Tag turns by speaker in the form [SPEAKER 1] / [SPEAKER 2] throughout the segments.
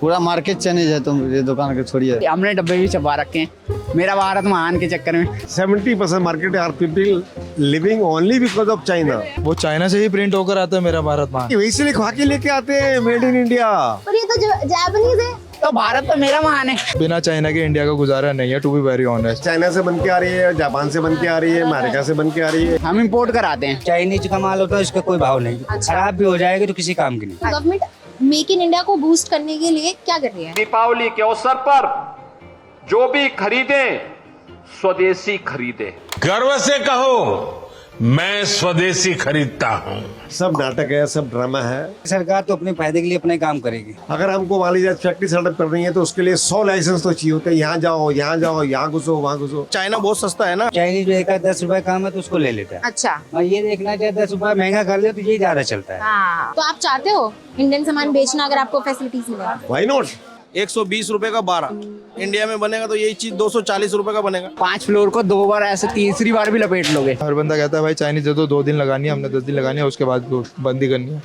[SPEAKER 1] पूरा market Chinese है, तुम ये दुकान के छोड़िए।
[SPEAKER 2] हमने डब्बे भी छपा रखे हैं मेरा भारत महान के चक्कर में।
[SPEAKER 3] 70% market are people living only because of China.
[SPEAKER 4] वो चाइना से ही प्रिंट होकर आता है मेरा भारत महान।
[SPEAKER 3] वहीं से लिखवा के लेके आते हैं मेड इन इंडिया।
[SPEAKER 5] पर ये तो जापानीज है।
[SPEAKER 2] तो भारत तो मेरा महान है।
[SPEAKER 4] बिना चाइना के इंडिया का गुजारा नहीं है, to be very honest.
[SPEAKER 3] China से बन के आ रही है, जापान से बन के आ रही है, अमेरिका से बन के आ रही है।
[SPEAKER 2] हम इंपोर्ट कराते हैं।
[SPEAKER 6] चाइनीज का माल होता है, इसका कोई भाव नहीं। खराब भी हो जाएगा तो किसी काम की नहीं।
[SPEAKER 5] गवर्नमेंट मेक इन इंडिया को बूस्ट करने के लिए क्या कर रही है?
[SPEAKER 7] दीपावली के अवसर पर जो भी खरीदे स्वदेशी खरीदे।
[SPEAKER 8] गर्व से कहो मैं स्वदेशी खरीदता हूँ।
[SPEAKER 3] सब नाटक है, सब ड्रामा है।
[SPEAKER 6] सरकार तो अपने फायदे के लिए अपने काम करेगी।
[SPEAKER 3] अगर हमको मान लीजिए फैक्ट्री सेटअप कर रही है तो उसके लिए 100 लाइसेंस तो चाहिए होते हैं। यहाँ जाओ, यहाँ जाओ, यहाँ घुसो, वहाँ घुसो।
[SPEAKER 9] चाइना बहुत सस्ता है ना।
[SPEAKER 6] चाइनीज में एक 10 रुपए काम है तो उसको ले लेता है।
[SPEAKER 5] अच्छा,
[SPEAKER 6] और ये देखना चाहिए 10 रुपए महंगा कर ले तो ये ज्यादा चलता है।
[SPEAKER 5] हाँ। तो आप चाहते हो इंडियन सामान बेचना अगर आपको फैसिलिटीज मिले?
[SPEAKER 3] Why not?
[SPEAKER 9] 120 रुपए का 12 इंडिया में बनेगा तो यही चीज 240 रुपए का बनेगा।
[SPEAKER 2] 5 फ्लोर को 2 बार ऐसे तीसरी बार भी लपेट लोगे।
[SPEAKER 4] हर बंदा कहता है भाई चाइनीज दे दो, 2 दिन लगानी है, हमने 10 दिन लगानी है, उसके बाद बंद ही करनी है।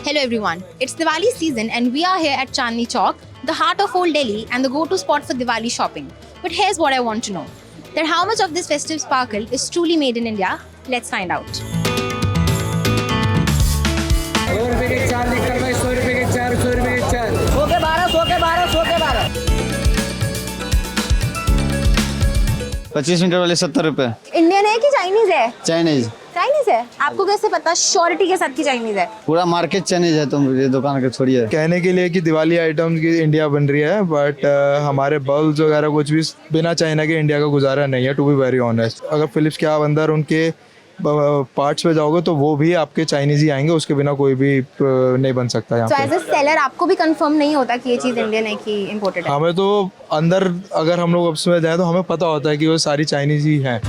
[SPEAKER 5] Hello everyone, it's Diwali season and we are here at Chandni Chowk, the heart of old Delhi and the go-to spot for Diwali shopping. But here's what I want to know, that how much of this festive sparkle is truly made in India? Let's find out.
[SPEAKER 6] 100 रुपए के 4 निकल भाई, 100 रुपए के 4, 100 रुपए के 4।
[SPEAKER 2] 100 के 12, 100 के 12, 100 के 12।
[SPEAKER 1] 25 मीटर वाले 70 रुपए।
[SPEAKER 5] इंडियन है कि चाइनीज है?
[SPEAKER 1] चाइनीज।
[SPEAKER 5] चाइनीज है। आपको कैसे पता श्योरिटी के साथ कि चाइनीज है?
[SPEAKER 1] पूरा मार्केट चाइनीज है, तुम ये दुकान के छोड़िए।
[SPEAKER 4] कहने के लिए कि दिवाली आइटम्स की इंडिया बन रही है, बट हमारे बल्ब वगैरह कुछ भी बिना चाइना के इंडिया का गुजारा नहीं है, टू बी वेरी ऑनेस्ट। अगर फिलिप्स के आप अंदर उनके पार्ट्स पे जाओगे तो वो भी आपके चाइनीज ही आएंगे, उसके बिना कोई भी नहीं बन सकता यहाँ
[SPEAKER 5] तो
[SPEAKER 4] पे।
[SPEAKER 5] एज अ सेलर आपको भी कंफर्म नहीं होता कि ये चीज इंडियन है कि इम्पोर्टेड है?
[SPEAKER 4] हमें तो अंदर अगर हम लोग उसमें जाए तो हमें पता होता है कि वो सारी चाइनीज ही हैं।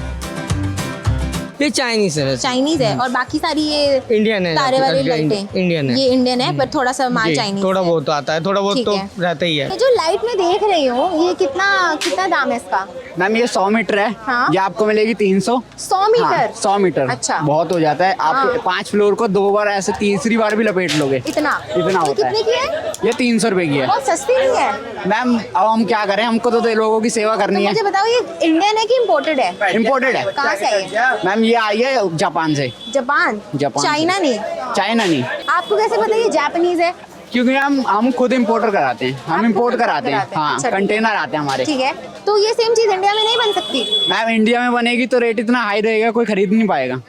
[SPEAKER 6] ये चाइनीज है।
[SPEAKER 5] चाइनीज है और बाकी सारी ये
[SPEAKER 6] इंडियन है।
[SPEAKER 5] तारे वाली लाइटें
[SPEAKER 6] इंडियन है।
[SPEAKER 5] ये इंडियन है पर थोड़ा सा माल चाइनीज
[SPEAKER 6] थोड़ा
[SPEAKER 5] है।
[SPEAKER 6] बहुत आता है, थोड़ा बहुत
[SPEAKER 5] ठीक
[SPEAKER 6] तो
[SPEAKER 5] है।
[SPEAKER 6] रहता ही है।
[SPEAKER 5] ये जो लाइट में देख रही हूँ ये कितना दाम है इसका?
[SPEAKER 2] मैम ये 100 मीटर है।
[SPEAKER 5] हाँ।
[SPEAKER 2] ये आपको मिलेगी 300।
[SPEAKER 5] 100 मीटर?
[SPEAKER 2] 100 मीटर।
[SPEAKER 5] अच्छा।
[SPEAKER 2] बहुत हो जाता है। आप
[SPEAKER 5] हाँ।
[SPEAKER 2] 5 फ्लोर को 2 बार ऐसे तीसरी बार भी लपेट लोगे।
[SPEAKER 5] इतना
[SPEAKER 2] इतना होता है।
[SPEAKER 5] कितने की है?
[SPEAKER 2] ये 300 रुपए की है।
[SPEAKER 5] बहुत सस्ती नहीं है
[SPEAKER 2] मैम अब हम क्या करें, हमको तो लोगों की सेवा
[SPEAKER 5] तो
[SPEAKER 2] करनी है।
[SPEAKER 5] मुझे बताओ ये इंडियन है कि इम्पोर्टेड है?
[SPEAKER 2] इम्पोर्टेड है।
[SPEAKER 5] कहाँ से आई है?
[SPEAKER 2] मैम ये आई है जापान से।
[SPEAKER 5] जापान?
[SPEAKER 2] जापान से।
[SPEAKER 5] चाइना नहीं?
[SPEAKER 2] चाइना नहीं,
[SPEAKER 5] आपको कैसे पता ये जापानीज है?
[SPEAKER 2] क्योंकि हम खुद इम्पोर्टर कराते हैं। हम
[SPEAKER 5] आप
[SPEAKER 2] इम्पोर्ट
[SPEAKER 5] खुद
[SPEAKER 2] कराते हैं। हाँ,
[SPEAKER 5] अच्छा,
[SPEAKER 2] कंटेनर आते हैं हमारे।
[SPEAKER 5] ठीक है, तो ये सेम चीज इंडिया में नहीं बन सकती?
[SPEAKER 2] मैम इंडिया में बनेगी तो रेट इतना हाई रहेगा, कोई खरीद नहीं पाएगा।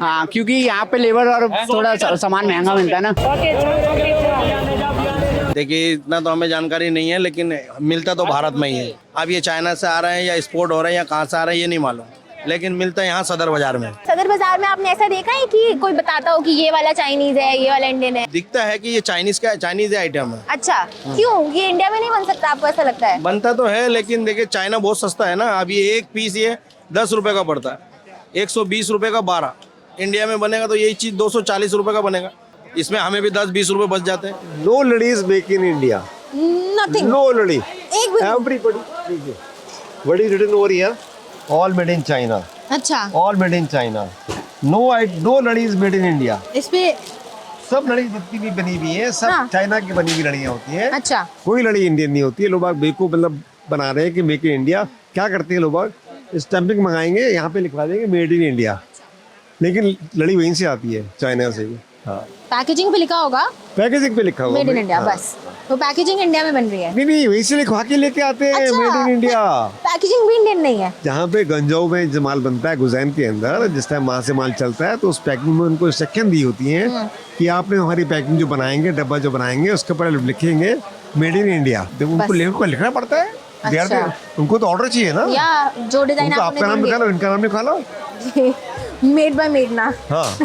[SPEAKER 2] हाँ, क्योंकि यहाँ पे लेबर और थोड़ा सामान महंगा मिलता है ना।
[SPEAKER 9] देखिए इतना तो हमें जानकारी नहीं है, लेकिन मिलता तो भारत में ही है। अब ये चाइना से आ रहे हैं या एक्सपोर्ट हो रहे हैं या कहाँ से आ रहे हैं ये नहीं मालूम, लेकिन मिलता है यहाँ सदर बाजार में।
[SPEAKER 5] सदर बाजार में आपने ऐसा देखा है कि कोई बताता हो कि ये वाला चाइनीज है, ये वाला इंडियन है?
[SPEAKER 9] दिखता है कि ये चाइनीज आइटम है।
[SPEAKER 5] अच्छा, क्यों ये इंडिया में नहीं बन सकता? आपको ऐसा लगता है?
[SPEAKER 9] बनता तो है, लेकिन देखिए चाइना बहुत सस्ता है ना। अब ये एक पीस ये 10 रुपए का पड़ता है, 120 रुपए का 12। इंडिया में बनेगा तो यही चीज 240 रुपए का बनेगा। इसमें हमें भी 10-20 रुपए बच जाते हैं।
[SPEAKER 3] नो लड़ीज make in India.
[SPEAKER 5] Nothing.
[SPEAKER 3] No लड़ी।
[SPEAKER 5] एक भी?
[SPEAKER 3] Everybody. What is written over here? All made in China.
[SPEAKER 5] अच्छा,
[SPEAKER 3] All made in China. No लड़ीज made in India.
[SPEAKER 5] इस पे
[SPEAKER 3] सब लड़ी जितनी भी बनी हुई है सब
[SPEAKER 5] हाँ।
[SPEAKER 3] चाइना की बनी हुई लड़ियाँ होती है।
[SPEAKER 5] अच्छा,
[SPEAKER 3] कोई लड़ी इंडियन नहीं होती है। लोग बेवकूफ मतलब बना रहे हैं कि मेक इन इंडिया। क्या करते हैं लोग? स्टैंपिंग मंगाएंगे, यहाँ पे लिखवा देंगे मेड इन इंडिया, लेकिन लड़ी वहीं से आती है, चाइना से ही। हाँ,
[SPEAKER 5] पैकेजिंग पे लिखा होगा
[SPEAKER 3] पैकेजिंग पे लिखा हुआ
[SPEAKER 5] मेड इन इंडिया,
[SPEAKER 3] हाँ।
[SPEAKER 5] बस तो पैकेजिंग इंडिया में बन रही है?
[SPEAKER 3] नहीं वहीं से लिखवा के लेके आते हैं
[SPEAKER 5] अच्छा।
[SPEAKER 3] Made in India.
[SPEAKER 5] पैकेजिंग भी इंडियन नहीं है?
[SPEAKER 3] जहाँ पे गंजाऊ में जो माल बनता है गुजैन के अंदर, जिस टाइम वहाँ से माल चलता है तो उस पैकिंग में उनको इंस्ट्रक्शन दी होती है कि आपने हमारी पैकिंग जो बनाएंगे, डब्बा जो बनाएंगे उसके ऊपर लिखेंगे मेड इन इंडिया। तो उनको लेखक को लिखना पड़ता है। They are
[SPEAKER 5] अच्छा।
[SPEAKER 3] the- उनको तो ऑर्डर चाहिए ना।
[SPEAKER 5] या जो डिजाइन
[SPEAKER 3] उनको आपका नाम लिखा लो, इनका नाम लिखा लो।
[SPEAKER 5] मेड बाय मेड ना?
[SPEAKER 3] हाँ,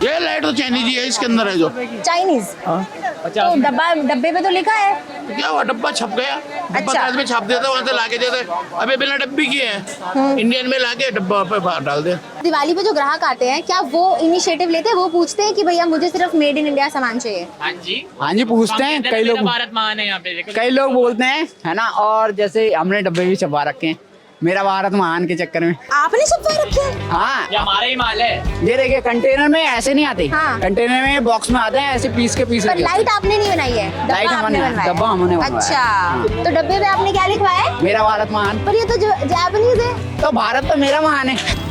[SPEAKER 8] ये लाइट तो चाइनीज ही है, इसके अंदर है जो।
[SPEAKER 5] चाइनीज? तो डब्बे पे तो लिखा है।
[SPEAKER 8] क्या हुआ, डब्बा छप गया। डब्बा
[SPEAKER 5] अच्छा।
[SPEAKER 8] कागज में छाप देते, वहाँ से लाके देते। अबे बिना डब्बी किए हैं, इंडियन में लाके डब्बा पे डाल दे।
[SPEAKER 5] दिवाली पे जो ग्राहक आते हैं क्या वो इनिशिएटिव लेते हैं? वो पूछते हैं कि भैया मुझे सिर्फ मेड इन इंडिया सामान चाहिए?
[SPEAKER 2] हाँ जी पूछते हैं। कई लोग
[SPEAKER 10] भारत महान है यहाँ पे।
[SPEAKER 2] कई लोग बोलते हैं, है ना। और जैसे हमने डब्बे भी छपा रखे हैं, मेरा भारत महान के चक्कर में।
[SPEAKER 5] आपने छुपवा रखे हैं?
[SPEAKER 2] हाँ, ये हमारा ही माल है। ये देखिए कंटेनर में ऐसे नहीं आते,
[SPEAKER 5] हाँ।
[SPEAKER 2] कंटेनर में बॉक्स में आते हैं ऐसे पीस के पीस।
[SPEAKER 5] पर लाइट आपने नहीं बनाई है,
[SPEAKER 2] लाइट हमने डब्बा हमने बनवाया।
[SPEAKER 5] अच्छा, तो डब्बे में आपने क्या लिखवाया है?
[SPEAKER 2] मेरा भारत महान।
[SPEAKER 5] पर ये तो जापानीज है।
[SPEAKER 2] तो भारत तो मेरा महान है।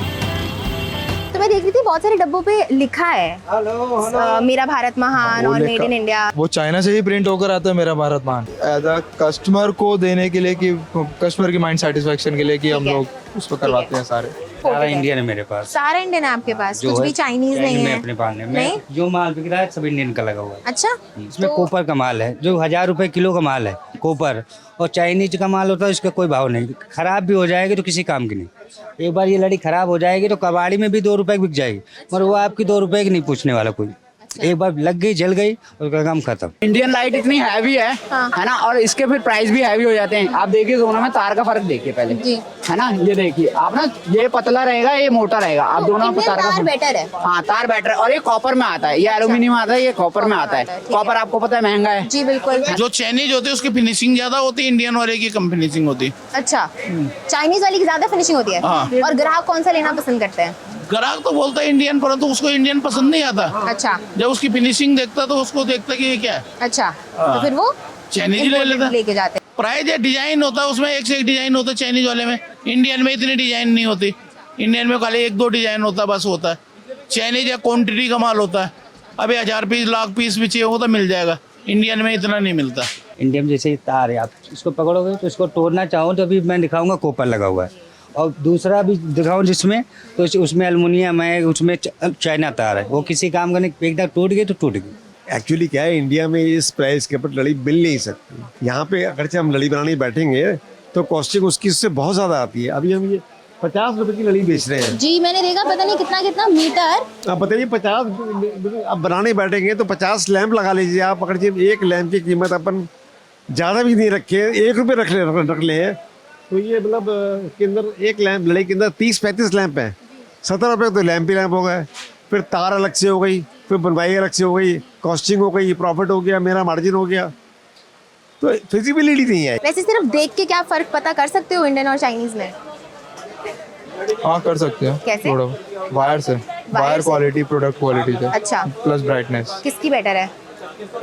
[SPEAKER 5] तो मैं देख रही थी बहुत सारे डब्बों पे लिखा है मेरा भारत महान और मेड इन इंडिया।
[SPEAKER 4] वो चाइना से ही प्रिंट होकर आता है मेरा भारत महान, एज अ कस्टमर को देने के लिए कि कस्टमर की माइंड सेटिस्फेक्शन के लिए कि हम लोग उस पर करवाते हैं सारे।
[SPEAKER 10] सारा इंडियन है मेरे पास,
[SPEAKER 5] सारा इंडियन है आपके पास, कुछ भी चाइनीज नहीं है
[SPEAKER 10] अपने पास में
[SPEAKER 5] नहीं?
[SPEAKER 10] जो माल बिक रहा है सब इंडियन का लगा हुआ है।
[SPEAKER 5] अच्छा,
[SPEAKER 10] इसमें कॉपर का माल है जो 1000 रुपए किलो का माल है कॉपर, और चाइनीज का माल होता है उसका कोई भाव नहीं, खराब भी हो जाएगी तो किसी काम की नहीं। एक बार ये लड़ी खराब हो जाएगी तो कबाड़ी में भी 2 रुपए बिक जाएगी, मगर वो आपकी 2 रुपए की नहीं पूछने वाला कोई। एक बार लग गई जल गई उसका काम खत्म।
[SPEAKER 2] इंडियन लाइट इतनी हैवी है, है ना, और इसके फिर प्राइस भी हैवी हो जाते हैं। आप देखिए दोनों में तार का फर्क देखिए पहले
[SPEAKER 5] जी,
[SPEAKER 2] है ना, ये देखिए आप ना, ये पतला रहेगा ये मोटा रहेगा, आप दोनों में तार का
[SPEAKER 5] बेटर है।
[SPEAKER 2] हाँ, तार बेटर है, और ये कॉपर में आता है, ये एल्यूमिनियम आता है, ये कॉपर में आता है। कॉपर आपको पता है महंगा है।
[SPEAKER 5] जी बिल्कुल।
[SPEAKER 8] जो चाइनीज होती है उसकी फिनिशिंग ज्यादा होती है, इंडियन वाले की कम फिनिशिंग होती है।
[SPEAKER 5] अच्छा, चाइनीज वाली की ज्यादा फिनिशिंग होती है।
[SPEAKER 8] हाँ।
[SPEAKER 5] और ग्राहक कौन सा लेना पसंद करते हैं?
[SPEAKER 8] ग्राहक तो बोलता है इंडियन, परंतु उसको इंडियन पसंद नहीं आता।
[SPEAKER 5] अच्छा,
[SPEAKER 8] जब उसकी फिनिशिंग देखता तो उसको देखता कि ये क्या है,
[SPEAKER 5] अच्छा, तो फिर वो
[SPEAKER 8] चाइनीज ले लेता।
[SPEAKER 5] लेके जाते हैं।
[SPEAKER 8] प्राइस या डिजाइन होता है उसमें, एक से एक डिजाइन होता है चाइनीज वाले में। इंडियन में इतनी डिजाइन नहीं होती, इंडियन में खाली 1-2 डिजाइन होता है बस होता है। चाइनीज या क्वांटिटी का माल होता है, अभी 1000 पीस लाख पीस भी चाहिए होगा तो मिल जाएगा, इंडियन में इतना नहीं मिलता।
[SPEAKER 10] इंडियन जैसे तार है, आप इसको पकड़ोगे तो इसको तोड़ना चाहो तो अभी मैं दिखाऊंगा कॉपर लगा हुआ है, और दूसरा भी दिखाऊं जिसमें तो उसमें एल्युमिनियम है, उसमें चाइना तार है, वो किसी काम का नहीं, एकदम टूट गई तो टूट गई।
[SPEAKER 3] एक्चुअली क्या है, इंडिया में इस प्राइस के ऊपर लड़ी मिल नहीं सकती। यहाँ पे अगरचे हम लड़ी बनाने बैठेंगे तो कॉस्टिंग उसकी उससे बहुत ज़्यादा आती है। अभी हम ये 50 रुपए की लड़ी बेच रहे हैं।
[SPEAKER 5] जी, मैंने देखा पता नहीं कितना कितना मीटर।
[SPEAKER 3] अब बताइए 50 अब बनाने बैठेंगे तो 50 लैंप लगा लीजिए आप। अगर जी एक लैंप की कीमत अपन ज़्यादा भी नहीं रखे, 1 रुपये रख ले तो ये मतलब के अंदर एक लैंप लड़ी के अंदर 30-35 लैंप हैं। 17 रुपये तो लैंप ही लैंप हो गए, फिर तार अलग से हो गई, फिर बनवाई अलग से हो गई, कॉस्टिंग हो गई, प्रॉफिट हो गया, मेरा मार्जिन हो गया, तो फिजिबिलिटी नहीं है।
[SPEAKER 5] वैसे सिर्फ देख के क्या फर्क पता कर सकते हो इंडियन और चाइनीज में?
[SPEAKER 4] हाँ, कर सकते हैं।
[SPEAKER 5] कैसे?
[SPEAKER 4] थोड़ा वायर से, वायर क्वालिटी, प्रोडक्ट क्वालिटी से।
[SPEAKER 5] अच्छा,
[SPEAKER 4] प्लस ब्राइटनेस।
[SPEAKER 5] किसकी बेटर है?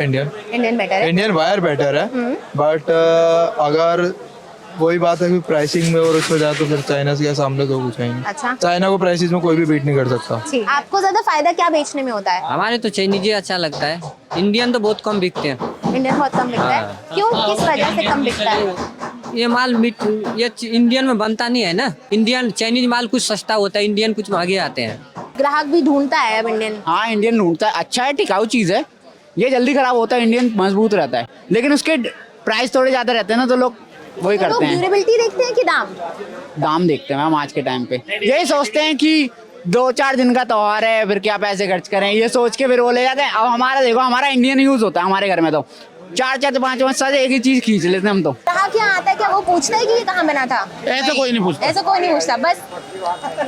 [SPEAKER 4] इंडियन
[SPEAKER 5] बेटर है।
[SPEAKER 4] इंडियन वायर बेटर है, बट अगर वही बात है कि प्राइसिंग में और उसमें जाए तो फिर चाइना के सामने तो कुछ है नहीं।
[SPEAKER 5] अच्छा,
[SPEAKER 4] चाइना को प्राइसिस में कोई भी बीट नहीं कर सकता।
[SPEAKER 5] ठीक। आपको ज्यादा फायदा क्या बेचने में होता है?
[SPEAKER 11] हमारे तो चाइनीज ही अच्छा लगता है, इंडियन तो बहुत कम बिकते हैं।
[SPEAKER 5] इंडियन बहुत कम बिकता है, क्यों, किस वजह से कम बिकता है?
[SPEAKER 11] ये माल ये इंडियन में बनता नहीं है ना, इंडियन चाइनीज माल कुछ सस्ता होता है, इंडियन कुछ महंगे आते हैं।
[SPEAKER 5] ग्राहक भी ढूंढता है अब इंडियन।
[SPEAKER 2] हाँ, इंडियन ढूंढता है, अच्छा है, टिकाऊ चीज है, ये जल्दी खराब होता है, इंडियन मजबूत रहता है, लेकिन उसके प्राइस थोड़े ज्यादा रहते हैं ना, तो लोग वही करते हैं।
[SPEAKER 5] ड्यूरेबिलिटी देखते हैं कि दाम?
[SPEAKER 2] दाम देखते हैं मैम आज के टाइम पे। यही सोचते हैं कि 2-4 दिन का त्योहार है, फिर क्या पैसे खर्च करें, ये सोच के फिर वो ले जाते हैं। अब हमारा देखो, हमारा इंडियन यूज होता है हमारे घर में, तो 4-5 साल एक ही चीज खींच लेते हैं हम तो।
[SPEAKER 5] ग्राहक यहाँ आता है क्या वो पूछता है कि ये कहाँ बना था?
[SPEAKER 8] ऐसा कोई नहीं पूछता,
[SPEAKER 5] ऐसा कोई नहीं पूछता, बस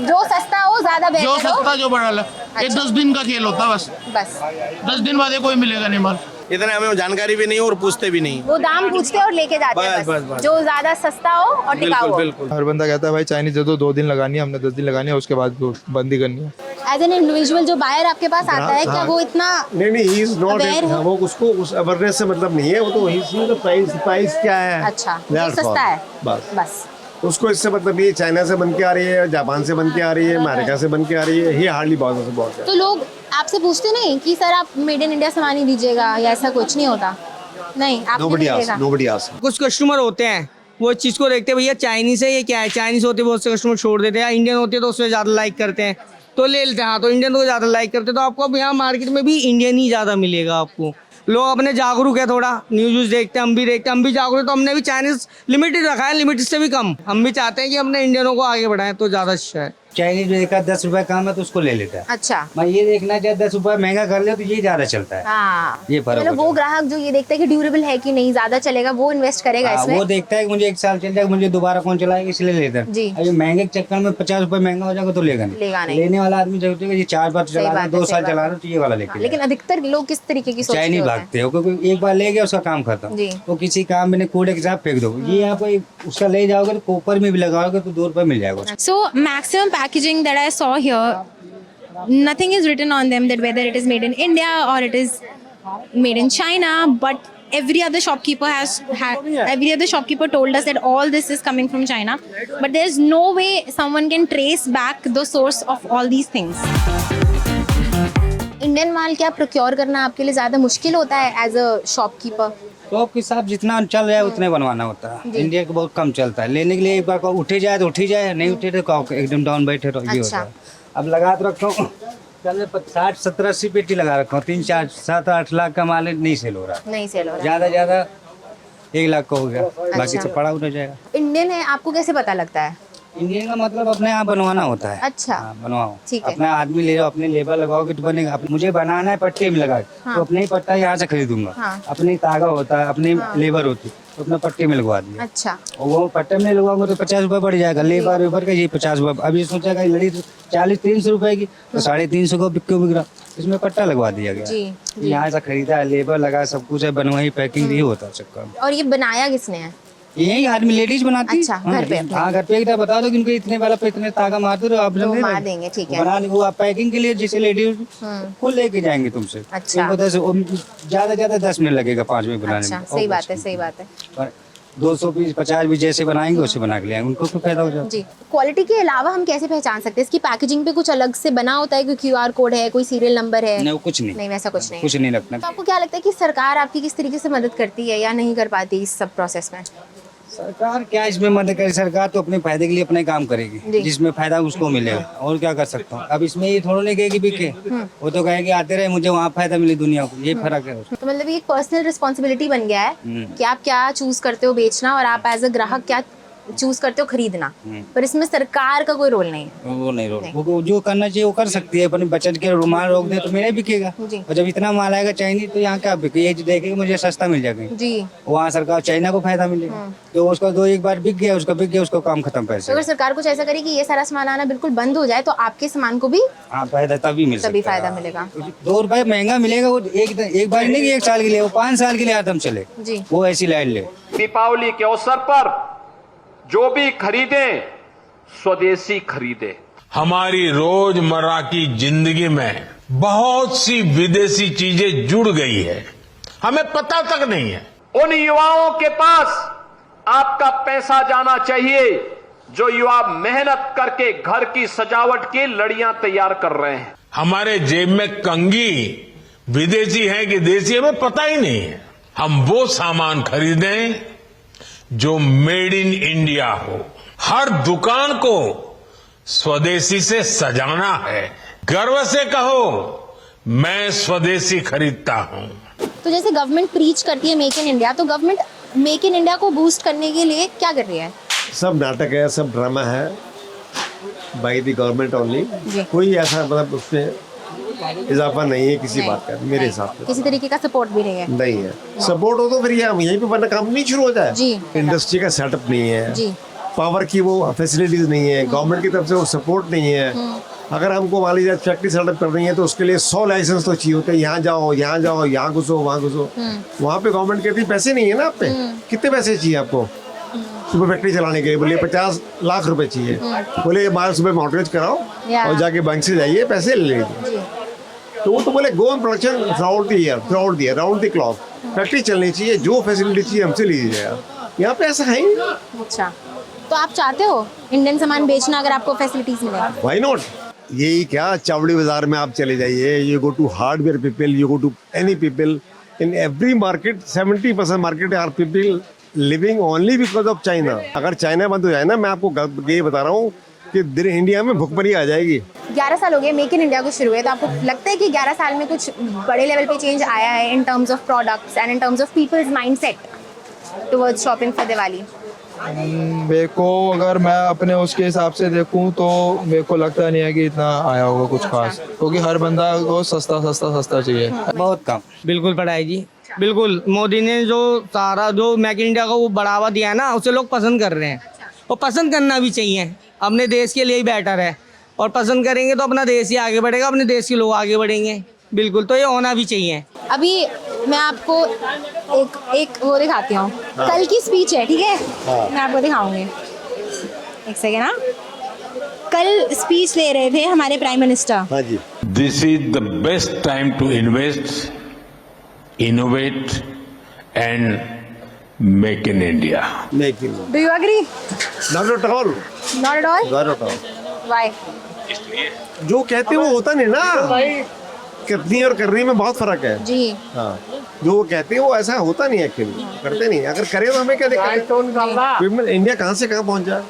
[SPEAKER 5] जो सस्ता हो, ज्यादा बेहतर
[SPEAKER 8] जो
[SPEAKER 5] हो।
[SPEAKER 8] सस्ता जो बड़ा ला, ये 10 दिन का खेल होता है बस। 10 दिन बाद कोई मिलेगा नहीं माल।
[SPEAKER 9] इतने हमें जानकारी भी नहीं और पूछते भी नहीं।
[SPEAKER 5] वो दाम पूछते हैं और लेके जाते हैं, बस जो ज्यादा सस्ता हो और टिकाऊ हो।
[SPEAKER 9] बिल्कुल।
[SPEAKER 4] हर बंदा कहता है भाई चाइनीज दे दो, 2 दिन लगानी है, हमने 10 दिन लगानी है, उसके बाद बंदी करनी है।
[SPEAKER 5] एज एन इंडिविजुअल जो बायर आपके पास आता है, क्या वो इतना
[SPEAKER 3] नहीं, ही इज नॉट,
[SPEAKER 5] aware है?
[SPEAKER 3] वो उसको उस अवेयरनेस से मतलब नहीं है, वो तो ही सी प्राइस क्या है।
[SPEAKER 5] अच्छा, जो सस्ता है बस
[SPEAKER 3] उसको इससे मतलब नहीं, चाइना से बन के आ रही है, जापान से बन के आ रही है, अमेरिका से बन के आ रही है, ये हार्डली बहुत है।
[SPEAKER 5] तो लोग आपसे पूछते नहीं कि सर आप मेड इन इंडिया सामान ही दीजिएगा, या ऐसा कुछ नहीं होता? नहीं, आप
[SPEAKER 3] नोबडी आस्क।
[SPEAKER 11] कुछ कस्टमर होते हैं वो चीज को देखते हैं, भैया चाइनीज है, ये क्या है, चाइनीज होते बहुत से कस्टमर छोड़ देते हैं, इंडियन होते हैं तो उसमें ज्यादा लाइक करते हैं तो ले लेते हैं। हाँ, तो इंडियन को ज्यादा लाइक करते हैं, तो आपको अब यहाँ मार्केट में भी इंडियन ही ज्यादा मिलेगा आपको। लोग अपने जागरूक है, थोड़ा न्यूज देखते हैं, हम भी देखते हैं, हम भी जागरूक, तो हमने भी चाइनीज लिमिटेड रखा है, लिमिटेड से भी कम। हम भी चाहते हैं कि अपने इंडियनों को आगे बढ़ाएं तो ज्यादा अच्छा है।
[SPEAKER 10] चाइनीज में देखा 10 रुपए कम है तो उसको ले लेता है।
[SPEAKER 5] अच्छा।
[SPEAKER 10] मैं ये देखना चाहे 10 रुपए महंगा कर ले तो ये ज्यादा चलता है।
[SPEAKER 5] हाँ,
[SPEAKER 10] ये फर्क
[SPEAKER 5] मतलब वो
[SPEAKER 10] होता
[SPEAKER 5] ग्राहक जो ये देखता है कि ड्यूरेबल है कि नहीं, ज्यादा चलेगा, वो इन्वेस्ट करेगा
[SPEAKER 10] हाँ,
[SPEAKER 5] इसमें।
[SPEAKER 10] वो देखता है कि मुझे 1 साल चल जाएगा, मुझे दोबारा कौन चलाएगा, इसलिए लेता है।
[SPEAKER 5] जी।
[SPEAKER 10] अभी महंगे के चक्कर में 50 रुपए महंगा हो जाएगा तो लेगा नहीं। लेने वाला आदमी जरूरत है कि 4 बार चला रहा है, 2 साल चला रहा है तो ये वाला लेके।
[SPEAKER 5] लेकिन अधिकतर लोग किस तरीके की सोचते
[SPEAKER 10] चाइनीज
[SPEAKER 5] होते हैं?
[SPEAKER 10] भागते हो क्योंकि एक बार ले गया उसका काम खत्म।
[SPEAKER 5] जी।
[SPEAKER 10] तो किसी काम में कूड़े के साथ फेंक दो, ये आप उसका ले जाओगे तो कॉपर में भी लगाओगे तो 2 रुपए मिल जाएगा।
[SPEAKER 5] So maximum packaging that I saw here, nothing is written on them that whether it is made in India or it is made in China, but every other shopkeeper told us that all this is coming from China, but there's no way someone can trace back the source of all these things. Indian माल क्या procure करना आपके लिए ज्यादा मुश्किल होता है as a shopkeeper?
[SPEAKER 10] Shop के हिसाब जितना चल जाए उतने बनवाना होता है। इंडिया का बहुत कम चलता है। लेने के लिए एक बार को उठे जाए तो उठी जाए, नहीं उठे तो एकदम डाउन बैठे तो ये होता है। अब लगा तो रखा हूँ, चल 60, 70, 80 पेटी लगा रखा हूँ, 3, 4, 7, 8 लाख का माल नहीं सेल हो रहा।
[SPEAKER 5] नहीं सेल हो रहा।
[SPEAKER 10] ज्यादा 1 लाख का हो गया, बाकी से पड़ा उठ जाएगा।
[SPEAKER 5] इंडियन है आपको कैसे पता लगता है?
[SPEAKER 10] इंडियन का मतलब अपने आप बनवाना होता है।
[SPEAKER 5] अच्छा।
[SPEAKER 10] बनवाओ,
[SPEAKER 5] ठीक है।
[SPEAKER 10] अपना आदमी ले जाओ, अपने लेबर लगाओगे तो बनेगा। मुझे बनाना है पट्टे में लगा तो अपने ही पट्टा यहाँ से खरीदूंगा। अपने धागा होता है, अपनी लेबर होती है तो अपना पट्टे में लगवा दिया।
[SPEAKER 5] अच्छा।
[SPEAKER 10] और वो पट्टे में लगवाओगे तो 50 रुपए बढ़ जाएगा, लेबर का ये 50 रुपए। अभी सोचा लड़ी 40-300 रुपए की तो 350 को क्यों बिक रहा, इसमें पट्टा लगवा दिया गया। यहाँ से खरीदा है, लेबर लगा, सब कुछ है, बनवाई, पैकिंग भी होता है चक्कर।
[SPEAKER 5] और ये बनाया किसने है?
[SPEAKER 10] यही आदमी लेडीज बनाती।
[SPEAKER 5] अच्छा, घर पे?
[SPEAKER 10] हाँ, घर पे एक बता दो कि इनको इतने वाला पे इतने तागा मारते हो, आप
[SPEAKER 5] मार देंगे। ठीक है।
[SPEAKER 10] बना वो आप पैकिंग के लिए जैसे लेडीज खुद लेके जाएंगे तुमसे।
[SPEAKER 5] अच्छा।
[SPEAKER 10] 10 10 मिनट लगेगा 5 मिनट बनाने में।
[SPEAKER 5] सही बात है, सही बात है।
[SPEAKER 10] 200 पीस 50 भी जैसे बनाएंगे वैसे बना के ले आएंगे, उनको तो फायदा हो जाएगा।
[SPEAKER 5] जी। क्वालिटी के अलावा हम कैसे पहचान सकते हैं? इसकी पैकेजिंग पे कुछ अलग से बना होता है, कोई QR कोड है, कोई सीरियल नंबर है?
[SPEAKER 10] नहीं, कुछ नहीं।
[SPEAKER 5] नहीं, वैसा कुछ नहीं।
[SPEAKER 10] कुछ नहीं रखना।
[SPEAKER 5] तो आपको क्या लगता है कि सरकार आपकी किस तरीके से मदद करती है या नहीं कर पाती इस सब प्रोसेस में?
[SPEAKER 10] सरकार क्या इसमें मदद करे, सरकार तो अपने फायदे के लिए अपने काम करेगी, जिसमें फायदा उसको मिलेगा। और क्या कर सकता हूँ। अब इसमें ये थोड़ा नहीं कहेगी बिके, वो तो कहेगी आते रहे, मुझे वहाँ फायदा मिले दुनिया को, ये फर्क है।
[SPEAKER 5] तो मतलब ये एक पर्सनल रिस्पॉन्सिबिलिटी बन गया है कि आप क्या चूज करते हो बेचना और आप एज अ ग्राहक क्या चूज करते हो खरीदना, पर इसमें सरकार का कोई रोल नहीं है।
[SPEAKER 10] वो नहीं रोल, वो जो करना चाहिए वो कर सकती है। अपने बचत के रुमाल रोक दे तो मेरा बिकेगा। और जब इतना माल आएगा चाइनीज तो यहाँ क्या बिके, ये देखेगा मुझे सस्ता मिल जाएगा
[SPEAKER 5] जी।
[SPEAKER 10] वहाँ सरकार चाइना को फायदा मिलेगा, तो उसका एक बार बिक गया, उसका काम खत्म पैसे।
[SPEAKER 5] तो अगर सरकार कुछ ऐसा करे कि ये सारा सामान आना बिल्कुल बंद हो जाए तो आपके सामान को भी
[SPEAKER 10] फायदा तभी मिल सकता है।
[SPEAKER 5] फायदा मिलेगा।
[SPEAKER 10] 2 रुपए महंगा मिलेगा, वो एक बार नहीं कि 1 साल के लिए, वो 5 साल के लिए आदम चले
[SPEAKER 5] जी।
[SPEAKER 10] वो ऐसी लाइट ले।
[SPEAKER 7] दीपावली के अवसर पर जो भी खरीदे स्वदेशी खरीदे।
[SPEAKER 12] हमारी रोजमर्रा की जिंदगी में बहुत सी विदेशी चीजें जुड़ गई है, हमें पता तक नहीं है।
[SPEAKER 7] उन युवाओं के पास आपका पैसा जाना चाहिए जो युवा मेहनत करके घर की सजावट की लड़ियां तैयार कर रहे हैं।
[SPEAKER 12] हमारे जेब में कंघी विदेशी है कि देसी, हमें पता ही नहीं है। हम वो सामान खरीदें जो मेड इन इंडिया हो। हर दुकान को स्वदेशी से सजाना है। गर्व से कहो मैं स्वदेशी खरीदता हूं।
[SPEAKER 5] तो जैसे गवर्नमेंट प्रीच करती है मेक इन इंडिया, तो गवर्नमेंट मेक इन इंडिया को बूस्ट करने के लिए क्या कर रही है?
[SPEAKER 3] सब नाटक है, सब ड्रामा है, बाय द गवर्नमेंट ओनली। कोई ऐसा मतलब उसमें इजाफा नहीं है किसी बात का, मेरे हिसाब से।
[SPEAKER 5] किसी तरीके का सपोर्ट भी नहीं है।
[SPEAKER 3] सपोर्ट हो तो फिर हम यहीं पे बना काम नहीं शुरू हो जाए।
[SPEAKER 5] जी।
[SPEAKER 3] इंडस्ट्री का सेटअप नहीं है
[SPEAKER 5] जी।
[SPEAKER 3] पावर की वो फैसिलिटीज नहीं है, गवर्नमेंट की तरफ से वो सपोर्ट नहीं है। अगर हमको मान लीजिए फैक्ट्री सेटअप कर रही है तो उसके लिए 100 लाइसेंस तो चाहिए होते हैं। यहाँ जाओ, यहाँ घुसो, वहाँ घुसो। वहाँ पे गवर्नमेंट कहती पैसे नहीं है ना आप पे। कितने पैसे चाहिए आपको सुबह फैक्ट्री चलाने के लिए? बोलिए 50 लाख रुपए चाहिए। बोले 12 सुबह मॉर्गेज कराओ और जाके बैंक से जाइए पैसे ले लीजिए। तो वो तो बोले go on production through the year, round the clock factory चलनी चाहिए, जो फैसिलिटी चाहिए हमसे लीजिएगा। यहाँ पे ऐसा है ही।
[SPEAKER 5] अच्छा, तो आप चाहते हो इंडियन सामान बेचना अगर आपको फैसिलिटीज मिले?
[SPEAKER 3] Why not. यही क्या, चावड़ी बाजार में आप चले जाइए, you go to hardware people, you go to any people in every market, 70% market are people living only because of China. अगर चाइना बंद हो जाए ना, मैं आपको ये बता रहा हूँ कि इंडिया में भुखमरी आ जाएगी।
[SPEAKER 5] 11 साल हो गए मेक इन इंडिया को शुरू हुए, तो आपको लगता है कि 11 साल में कुछ बड़े लेवल पे चेंज आया है in terms of products and in terms of people's mindset towards shopping for Diwali?
[SPEAKER 4] मेरे को अगर मैं अपने उसके हिसाब से देखूं तो मेरे को लगता नहीं है कि इतना आया होगा कुछ खास, क्योंकि हर बंदा को सस्ता सस्ता सस्ता चाहिए।
[SPEAKER 10] बहुत कम।
[SPEAKER 11] बिल्कुल पढ़ाई जी, बिल्कुल। मोदी ने जो सारा जो मेक इन इंडिया को वो बढ़ावा दिया है ना, उसे लोग पसंद कर रहे हैं और पसंद करना भी चाहिए। अपने देश के लिए ही बेटर है और पसंद करेंगे तो अपना देश ही आगे बढ़ेगा, अपने देश के लोग आगे बढ़ेंगे। बिल्कुल, तो ये होना भी चाहिए।
[SPEAKER 5] अभी मैं आपको एक वो दिखाती हूँ। कल की स्पीच है, ठीक है? मैं आपको दिखाऊंगी, एक सेकेंड। हाँ, कल स्पीच ले रहे थे हमारे प्राइम मिनिस्टर।
[SPEAKER 3] हाँ जी।
[SPEAKER 12] This is the best time to invest, innovate and make in India.
[SPEAKER 3] Make in
[SPEAKER 5] do you agree?
[SPEAKER 3] Not at all.
[SPEAKER 5] Not at all?
[SPEAKER 3] Not at all.
[SPEAKER 5] Why?
[SPEAKER 3] जो कहते हैं वो होता नहीं ना, कितनी और करने में बहुत फर्क है
[SPEAKER 5] जी।
[SPEAKER 3] हाँ, जो वो कहते हैं वो ऐसा होता नहीं है, एक्चुअली करते नहीं। अगर करें तो हमें क्या दिक्कत है? इंडिया कहाँ से कहाँ पहुँच जाए।